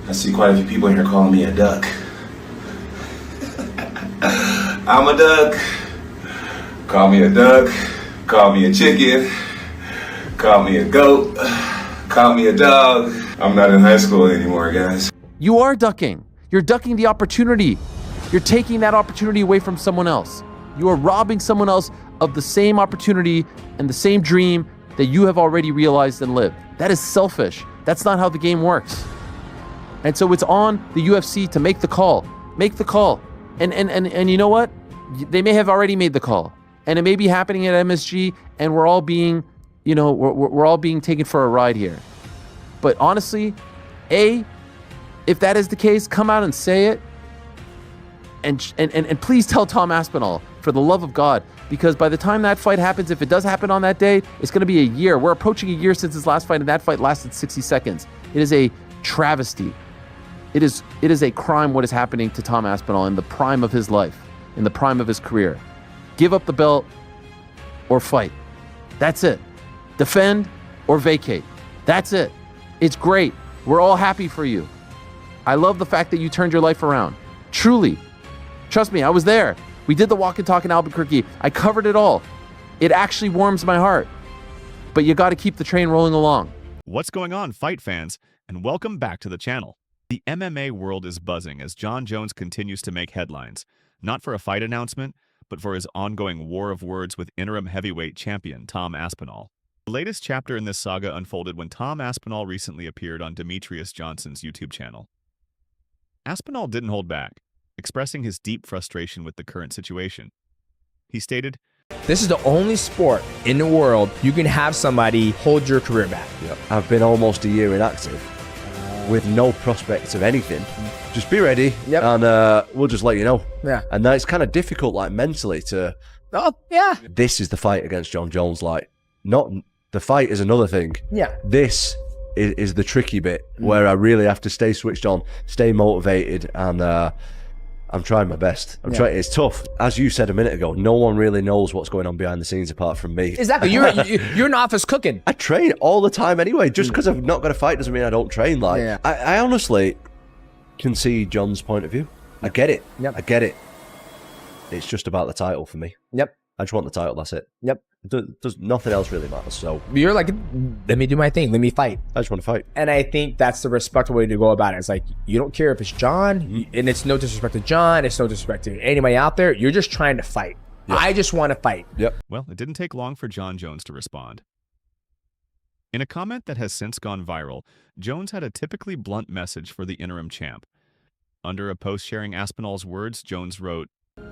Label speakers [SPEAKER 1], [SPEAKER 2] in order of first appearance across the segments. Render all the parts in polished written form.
[SPEAKER 1] I see quite a few people in here calling me a duck. I'm a duck. Call me a duck. Call me a chicken. Call me a goat. Call me a dog. I'm not in high school anymore, guys.
[SPEAKER 2] You are ducking. You're ducking the opportunity. You're taking that opportunity away from someone else. You are robbing someone else of the same opportunity and the same dream that you have already realized and lived. That is selfish. That's not how the game works. And so it's on the UFC to make the call. Make the call. And you know what? They may have already made the call. And it may be happening at MSG, and we're all being, we're all being taken for a ride here. But honestly, if that is the case, come out and say it. And please tell Tom Aspinall, for the love of God, because by the time that fight happens, if it does happen on that day, it's going to be a year. We're approaching a year since his last fight, and that fight lasted 60 seconds. It is a travesty. It is a crime what is happening to Tom Aspinall in the prime of his life, in the prime of his career. Give up the belt or fight. That's it. Defend or vacate. That's it. It's great. We're all happy for you. I love the fact that you turned your life around. Truly. Trust me, I was there. We did the walk and talk in Albuquerque. I covered it all. It actually warms my heart. But you got to keep the train rolling along.
[SPEAKER 3] What's going on, fight fans? And welcome back to the channel. The MMA world is buzzing as Jon Jones continues to make headlines, not for a fight announcement, but for his ongoing war of words with interim heavyweight champion Tom Aspinall. The latest chapter in this saga unfolded when Tom Aspinall recently appeared on Demetrius Johnson's YouTube channel. Aspinall didn't hold back, expressing his deep frustration with the current situation. He stated,
[SPEAKER 4] "This is the only sport in the world you can have somebody hold your career back."
[SPEAKER 5] Yep. I've been almost a year inactive with no prospects of anything. Just be ready, and we'll just let you know.
[SPEAKER 4] Yeah.
[SPEAKER 5] And that's kind of difficult, like, mentally to...
[SPEAKER 4] Oh, yeah.
[SPEAKER 5] This is the fight against Jon Jones, like, not... The fight is another thing.
[SPEAKER 4] Yeah.
[SPEAKER 5] This is the tricky bit where I really have to stay switched on, stay motivated, and I'm trying my best. I'm trying. It's tough. As you said a minute ago, no one really knows what's going on behind the scenes apart from me.
[SPEAKER 4] Exactly. You're in office cooking.
[SPEAKER 5] I train all the time anyway. Just because I've not got a fight doesn't mean I don't train. Like, I honestly can see Jon's point of view. I get it.
[SPEAKER 4] Yep.
[SPEAKER 5] I get it. It's just about the title for me.
[SPEAKER 4] Yep.
[SPEAKER 5] I just want the title. That's it.
[SPEAKER 4] Yep.
[SPEAKER 5] Does nothing else really matters. So
[SPEAKER 4] you're like, let me do my thing. Let me fight.
[SPEAKER 5] I just want to fight.
[SPEAKER 4] And I think that's the respectful way to go about it. It's like, you don't care if it's Jon, and it's no disrespect to Jon. It's no disrespect to anybody out there. You're just trying to fight. Yep. I just want to fight.
[SPEAKER 5] Yep.
[SPEAKER 3] Well, it didn't take long for Jon Jones to respond. In a comment that has since gone viral, Jones had a typically blunt message for the interim champ. Under a post sharing Aspinall's words, Jones wrote,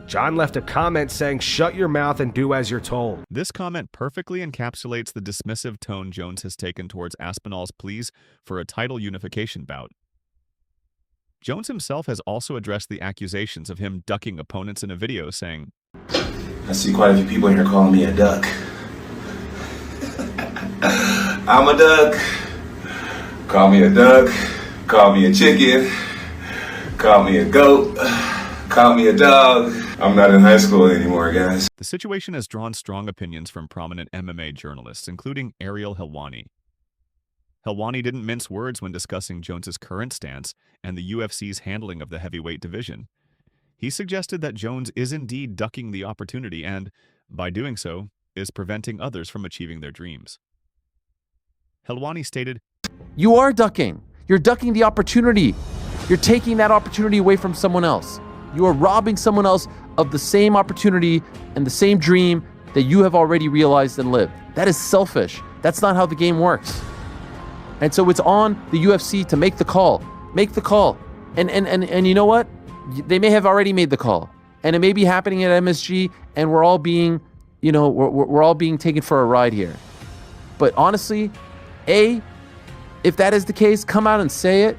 [SPEAKER 6] "Jon left a comment saying, 'Shut your mouth and do as you're told.'"
[SPEAKER 3] This comment perfectly encapsulates the dismissive tone Jones has taken towards Aspinall's pleas for a title unification bout. Jones himself has also addressed the accusations of him ducking opponents in a video, saying,
[SPEAKER 1] I see quite a few people in here calling me a duck. I'm a duck. Call me a duck. Call me a chicken. Call me a goat. Call me a dog. I'm not in high school anymore, guys.
[SPEAKER 3] The situation has drawn strong opinions from prominent MMA journalists, including Ariel Helwani. Helwani didn't mince words when discussing Jones's current stance and the UFC's handling of the heavyweight division. He suggested that Jones is indeed ducking the opportunity and, by doing so, is preventing others from achieving their dreams. Helwani stated,
[SPEAKER 2] You are ducking. You're ducking the opportunity. You're taking that opportunity away from someone else. You are robbing someone else of the same opportunity and the same dream that you have already realized and lived. That is selfish. That's not how the game works. And so it's on the UFC to make the call. Make the call. And you know what? They may have already made the call. And it may be happening at MSG, and we're all being, we're all being taken for a ride here. But honestly, if that is the case, come out and say it.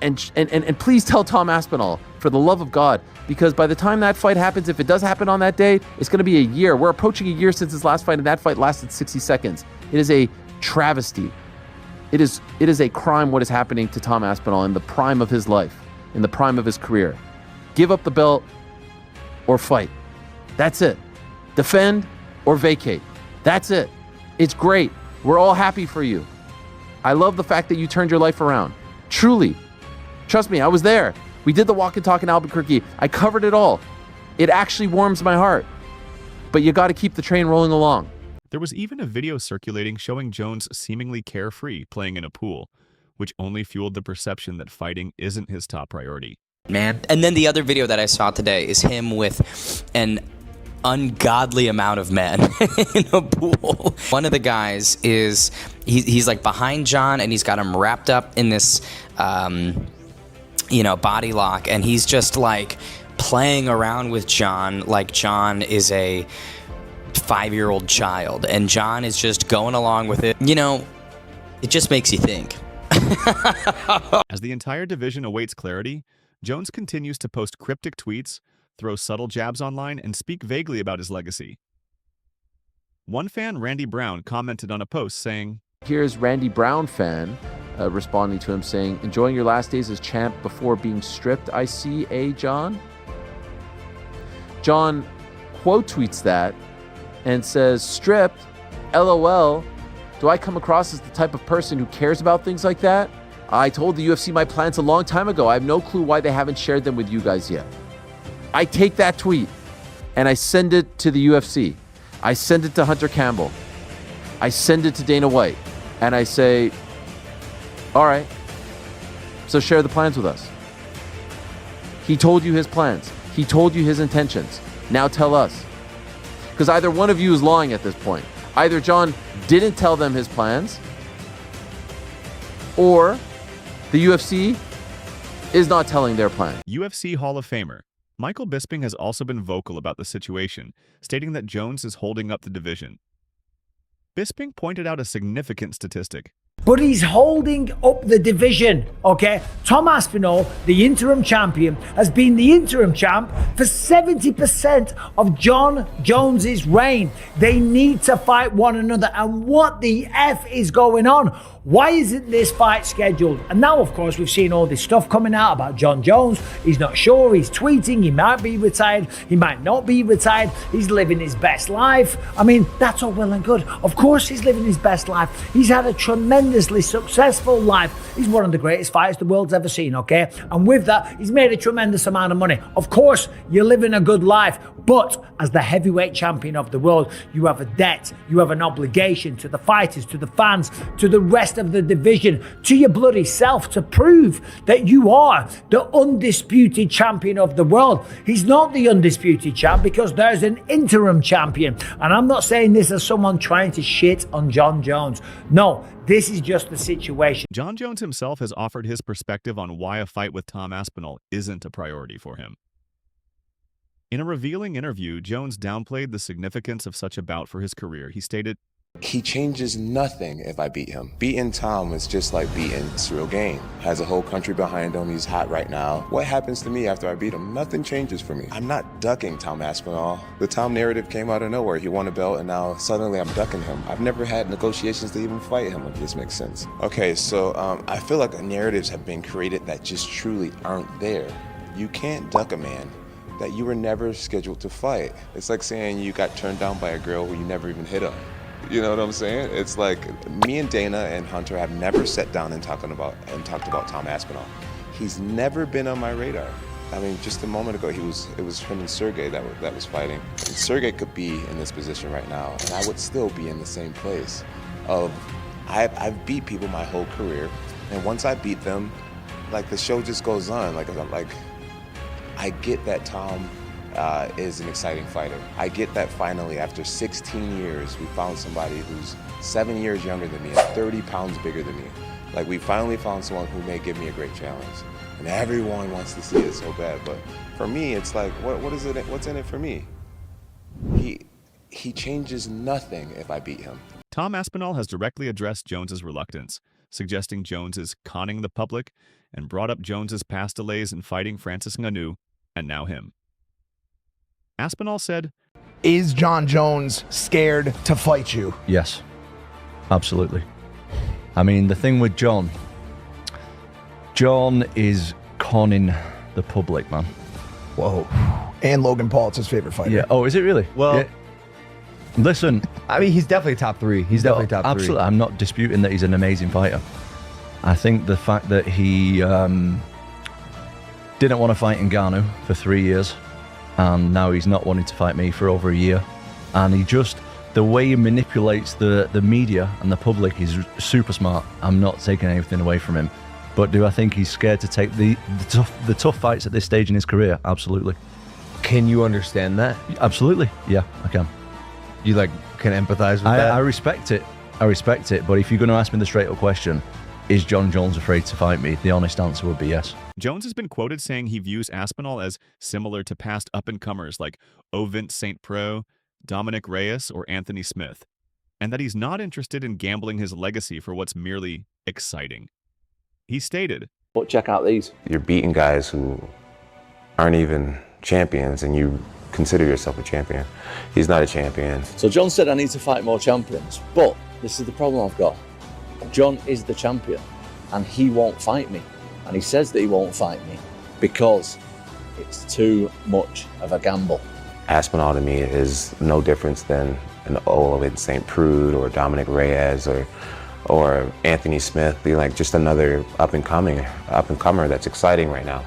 [SPEAKER 2] And please tell Tom Aspinall, for the love of God, because by the time that fight happens, if it does happen on that day, it's going to be a year. We're approaching a year since his last fight, and that fight lasted 60 seconds. It is a travesty. It is a crime what is happening to Tom Aspinall in the prime of his life, in the prime of his career. Give up the belt or fight. That's it. Defend or vacate. That's it. It's great. We're all happy for you. I love the fact that you turned your life around. Truly. Trust me, I was there. We did the walk and talk in Albuquerque. I covered it all. It actually warms my heart. But you got to keep the train rolling along.
[SPEAKER 3] There was even a video circulating showing Jones seemingly carefree playing in a pool, which only fueled the perception that fighting isn't his top priority.
[SPEAKER 7] Man. And then the other video that I saw today is him with an ungodly amount of men in a pool. One of the guys is, he's like behind Jon, and he's got him wrapped up in this, body lock, and he's just like playing around with Jon like Jon is a 5-year-old child, and Jon is just going along with it. It just makes you think.
[SPEAKER 3] As the entire division awaits clarity, Jones continues to post cryptic tweets, throw subtle jabs online, and speak vaguely about his legacy. One fan, Randy Brown, commented on a post saying,
[SPEAKER 2] Here's Randy Brown fan responding to him saying, enjoying your last days as champ before being stripped, I see, Jon? Jon quote tweets that and says, stripped? LOL. Do I come across as the type of person who cares about things like that? I told the UFC my plans a long time ago. I have no clue why they haven't shared them with you guys yet. I take that tweet and I send it to the UFC. I send it to Hunter Campbell. I send it to Dana White. And I say, all right, so share the plans with us. He told you his plans. He told you his intentions. Now tell us. Because either one of you is lying at this point. Either Jon didn't tell them his plans, or the UFC is not telling their plan.
[SPEAKER 3] UFC Hall of Famer Michael Bisping has also been vocal about the situation, stating that Jones is holding up the division. Bisping pointed out a significant statistic.
[SPEAKER 8] But he's holding up the division, okay? Tom Aspinall, the interim champion, has been the interim champ for 70% of Jon Jones's reign. They need to fight one another. And what the F is going on? Why isn't this fight scheduled? And now, of course, we've seen all this stuff coming out about Jon Jones. He's not sure. He's tweeting. He might be retired. He might not be retired. He's living his best life. I mean, that's all well and good. Of course, he's living his best life. He's had a tremendously successful life. He's one of the greatest fighters the world's ever seen, okay? And with that, he's made a tremendous amount of money. Of course, you're living a good life. But as the heavyweight champion of the world, you have a debt. You have an obligation to the fighters, to the fans, to the rest of the division, to your bloody self, to prove that you are the undisputed champion of the world. He's not the undisputed champ because there's an interim champion. And I'm not saying this as someone trying to shit on Jon Jones. No, this is just the situation.
[SPEAKER 3] Jon Jones himself has offered his perspective on why a fight with Tom Aspinall isn't a priority for him. In a revealing interview, Jones downplayed the significance of such a bout for his career. He stated,
[SPEAKER 9] he changes nothing if I beat him. Beating Tom is just like beating Cyril Gain. Has a whole country behind him. He's hot right now. What happens to me after I beat him? Nothing changes for me. I'm not ducking Tom Aspinall. The Tom narrative came out of nowhere. He won a belt and now suddenly I'm ducking him. I've never had negotiations to even fight him, if this makes sense. Okay, so I feel like narratives have been created that just truly aren't there. You can't duck a man that you were never scheduled to fight. It's like saying you got turned down by a girl who you never even hit up. You know what I'm saying? It's like me and Dana and Hunter have never sat down and talked about Tom Aspinall. He's never been on my radar. I mean, just a moment ago, it was him and Sergey that was fighting. And Sergey could be in this position right now, and I would still be in the same place. I've beat people my whole career, and once I beat them, like the show just goes on. I get that Tom is an exciting fighter. I get that finally, after 16 years, we found somebody who's 7 years younger than me and 30 pounds bigger than me. Like, we finally found someone who may give me a great challenge. And everyone wants to see it so bad, but for me, it's like, what is it? What's in it for me? He changes nothing if I beat him.
[SPEAKER 3] Tom Aspinall has directly addressed Jones's reluctance, suggesting Jones is conning the public, and brought up Jones's past delays in fighting Francis Ngannou, and now him. Aspinall said,
[SPEAKER 10] is Jon Jones scared to fight you?
[SPEAKER 5] Yes, absolutely. I mean, the thing with Jon is conning the public, man.
[SPEAKER 10] Whoa. And Logan Paul, it's his favorite fighter.
[SPEAKER 5] Yeah. Oh, is it really?
[SPEAKER 4] Well,
[SPEAKER 5] yeah. Listen.
[SPEAKER 4] I mean, he's definitely top three. He's definitely top three.
[SPEAKER 5] Absolutely. I'm not disputing that he's an amazing fighter.
[SPEAKER 11] I think the fact that he didn't want to fight Ngannou for 3 years, and now he's not wanting to fight me for over a year, and he just, the way he manipulates the media and the public is super smart. I'm not taking anything away from him, but do I think he's scared to take the tough fights at this stage in his career? Absolutely.
[SPEAKER 4] Can you understand that?
[SPEAKER 11] Absolutely, yeah, I can.
[SPEAKER 12] You can empathize with that?
[SPEAKER 11] I respect it. I respect it, but if you're going to ask me the straight up question, is Jon Jones afraid to fight me? The honest answer would be yes.
[SPEAKER 3] Jones has been quoted saying he views Aspinall as similar to past up-and-comers like Ovint St. Pro, Dominic Reyes, or Anthony Smith, and that he's not interested in gambling his legacy for what's merely exciting. He stated,
[SPEAKER 5] But check out these.
[SPEAKER 9] You're beating guys who aren't even champions, and you consider yourself a champion. He's not a champion.
[SPEAKER 5] So Jon said I need to fight more champions, but this is the problem I've got. Jon is the champion, and he won't fight me. And he says that he won't fight me because it's too much of a gamble.
[SPEAKER 9] Aspinall to me is no different than an Ovint St. Prude or Dominic Reyes or Anthony Smith, being like just another up-and-comer that's exciting right now.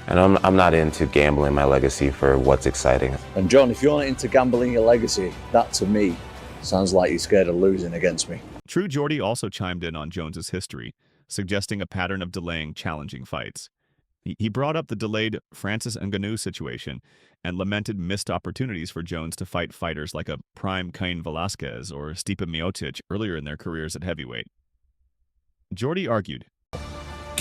[SPEAKER 9] And I'm not into gambling my legacy for what's exciting.
[SPEAKER 5] And Jon, if you're not into gambling your legacy, that to me sounds like you're scared of losing against me.
[SPEAKER 3] True Geordie also chimed in on Jones's history, suggesting a pattern of delaying challenging fights. He brought up the delayed Francis Ngannou situation and lamented missed opportunities for Jones to fight fighters like a prime Cain Velasquez or Stipe Miocic earlier in their careers at heavyweight. Geordie argued,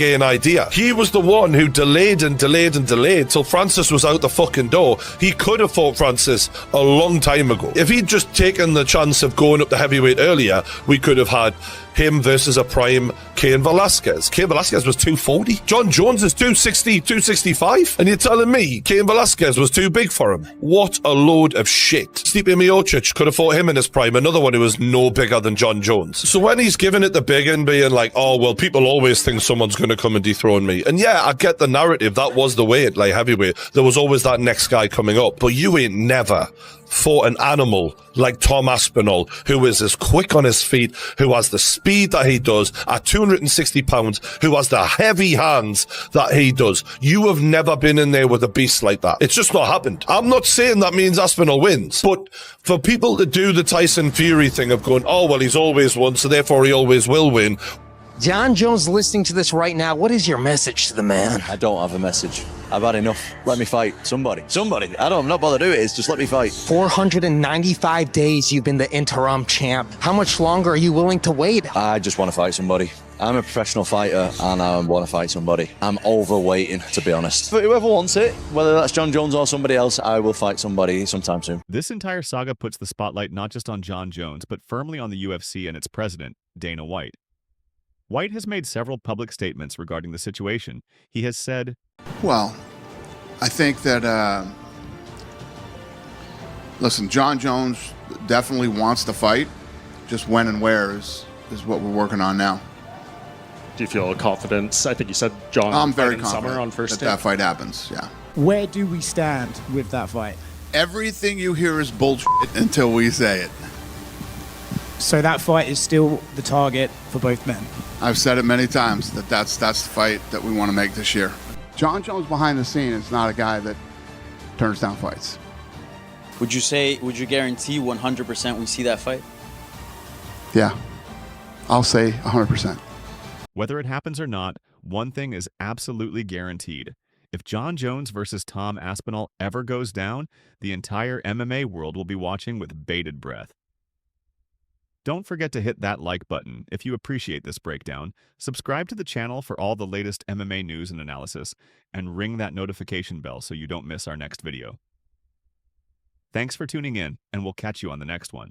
[SPEAKER 13] An idea. He was the one who delayed and delayed and delayed till Francis was out the fucking door. He could have fought Francis a long time ago. If he'd just taken the chance of going up the heavyweight earlier, we could have had him versus a prime Cain Velasquez. Cain Velasquez was 240. Jon Jones is 260, 265. And you're telling me Cain Velasquez was too big for him? What a load of shit. Stipe Miocic could have fought him in his prime, another one who was no bigger than Jon Jones. So when he's giving it the big and being like, oh, well, people always think someone's going to come and dethrone me. And yeah, I get the narrative. That was the way at light heavyweight. There was always that next guy coming up. But you ain't never fought an animal like Tom Aspinall, who is as quick on his feet, who has the speed that he does at 260 pounds, who has the heavy hands that he does. You have never been in there with a beast like that. It's just not happened. I'm not saying that means Aspinall wins, but for people to do the Tyson Fury thing of going, oh, well, he's always won, so therefore he always will win.
[SPEAKER 14] Jon Jones listening to this right now, what is your message to the man?
[SPEAKER 5] I don't have a message. I've had enough. Let me fight. Somebody. I'm not bothered who it is. Just let me fight.
[SPEAKER 14] 495 days you've been the interim champ. How much longer are you willing to wait?
[SPEAKER 5] I just want to fight somebody. I'm a professional fighter and I want to fight somebody. I'm overweighting, to be honest. But whoever wants it, whether that's Jon Jones or somebody else, I will fight somebody sometime soon.
[SPEAKER 3] This entire saga puts the spotlight not just on Jon Jones, but firmly on the UFC and its president, Dana White. White has made several public statements regarding the situation. He has said,
[SPEAKER 15] well, I think that, listen, Jon Jones definitely wants to fight. Just when and where is what we're working on now.
[SPEAKER 16] Do you feel confidence? I think you said Jon.
[SPEAKER 15] I'm very
[SPEAKER 16] confident
[SPEAKER 15] confident
[SPEAKER 16] on first
[SPEAKER 15] that fight happens, yeah.
[SPEAKER 17] Where do we stand with that fight?
[SPEAKER 15] Everything you hear is bullshit until we say it.
[SPEAKER 17] So that fight is still the target for both men?
[SPEAKER 15] I've said it many times that that's the fight that we want to make this year. Jon Jones behind the scene is not a guy that turns down fights.
[SPEAKER 18] Would you guarantee 100% we see that fight?
[SPEAKER 15] Yeah, I'll say 100%.
[SPEAKER 3] whether it happens or not, one thing is absolutely guaranteed. If Jon Jones versus Tom Aspinall ever goes down, the entire MMA world will be watching with bated breath. Don't forget to hit that like button if you appreciate this breakdown, subscribe to the channel for all the latest MMA news and analysis, and ring that notification bell so you don't miss our next video. Thanks for tuning in, and we'll catch you on the next one.